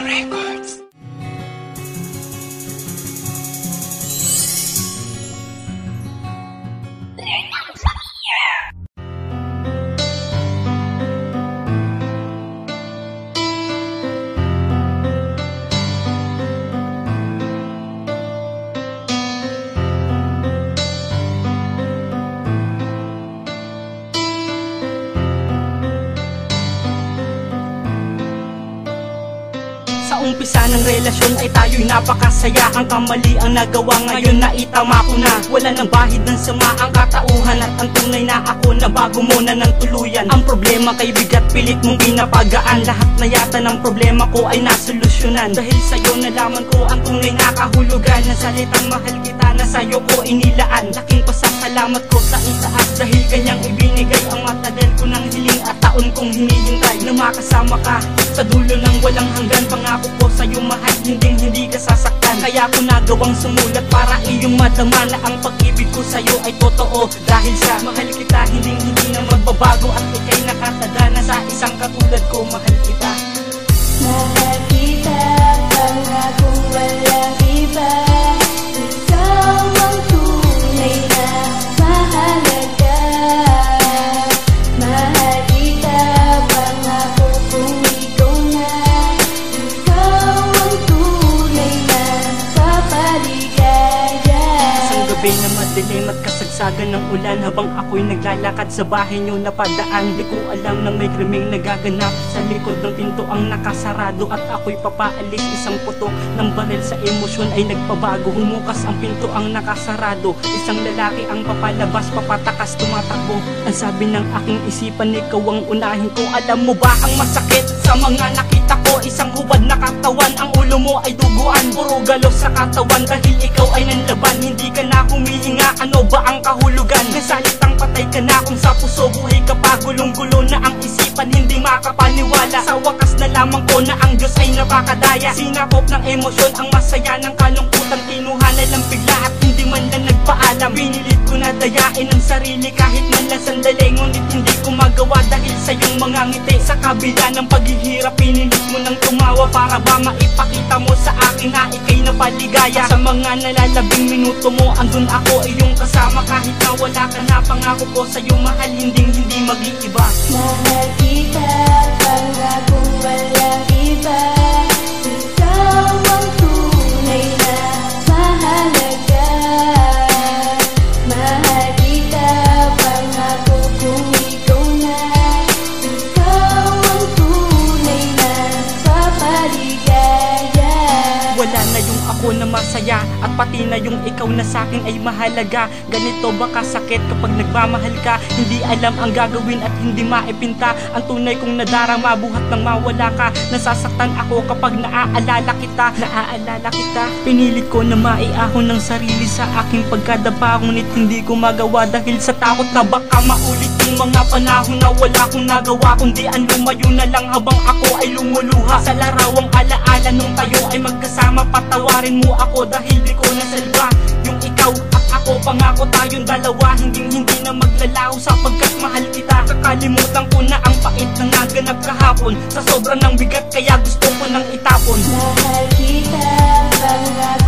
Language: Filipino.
Records. Sa umpisa ng relasyon ay tayo'y napakasaya. Ang kamali ang nagawa ngayon na itama ko na. Wala nang bahid ng sama ang katauhan, at ang tunay na ako na bago mo na ng tuluyan. Ang problema kay bigat pilit mong pinapagaan. Lahat na yata ng problema ko ay nasolusyonan. Dahil sa'yo nalaman ko ang tunay na kahulugan ng salitang mahal kita na sa'yo ko inilaan. Laking pasasalamat ko sa itaas dahil kanyang ibinigay ang matagal ko ng hiling at taon kong hinihintay na makasama ka sa dulo ng walang hanggan. Pangako ko sa'yo mahal, hindi ka sasaktan. Kaya ko nagawang sumulat para iyong madama na ang pag-ibig ko sa'yo ay totoo. Dahil sa mahal kita, hindi na magbabago, at ika'y nakatagana sa isang katulad ko. Mahal kita, mahal kita, pangako walang iba. Ikaw ang tunay na mahalaga. Mahal kita, pangako kung ikaw na. Ikaw ang tunay na papaligaya. isang gabi na madilim at kasagsagan ng ulan, habang ako'y naglalakad sa bahay niyo napadaan. Di ko alam na may krimeng nagaganap sa likod ng pinto ang nakasarado, at ako'y papaalis. Isang putok ng baril sa emosyon ay nagpabago. Humukas ang pinto ang nakasarado. Isang lalaki ang papalabas, papatakas, tumatakbo. Ang sabi ng aking isipan, ikaw ang unahin ko. Alam mo ba ang masakit sa mga nakita ko? Isang hubad na katawan, ang ulo mo ay duguan. Puro galos sa katawan dahil ikaw ay nanlaban. Hindi ka na humihinga, ano ba ang kahulugan? Nasalitang patay ka na, kung sa puso buhay ka pa. Gulong-gulo na ang isipan, hindi makapaniwala. Sa wakas na lamang ko na ang Diyos ay napakadaya. Sinakop ng emosyon ang masaya ng kalungkutan. Kinuha na lang bigla at hindi man lang nagpaalam. Pinilit ko na dayain ang sarili kahit man lang sandali, ngunit hindi ko magawa dahil sa iyong mga ngiti. Sa kabila ng paghihirap, pinilit mo nang tumawa para ba maipakita mo sa akin na ika'y napaligaya. Sa mga nalalabing minuto mo, andun ako iyong kasama. Kahit na wala ka na, pangako ko sa'yo mahal, hindi mag-iiba. Mahal kita, pangako walang iba. Ikaw ang tunay na mahalaga. Mahal kita, pangako kung ikaw na. Ikaw ang tunay na papaligaya. Wala na yung ako na masaya, at pati na yung ikaw na sa'kin ay mahalaga. Ganito ba kasakit kapag nagmamahal ka? Hindi alam ang gagawin at hindi maipinta ang tunay kong nadarama buhat nang mawala ka. Nasasaktan ako kapag naaalala kita. Pinilit ko na maiahon ng sarili sa aking pagkadapa, ngunit hindi ko magawa dahil sa takot na baka maulit yung mga panahon na wala akong nagawa, kundi ang lumayo na lang habang ako ay lumuluha. Sa larawang alaala nung tayo ay magkasama, patawarin mo ako dahil di ko nasalba. Yung ikaw at ako, pangako tayong dalawa, hindi na maglalaho sapagkat mahal kita. Kakalimutan ko na ang pait na naganap kahapon. Sa sobrang ng bigat kaya gusto ko nang itapon. Mahal kita, pangako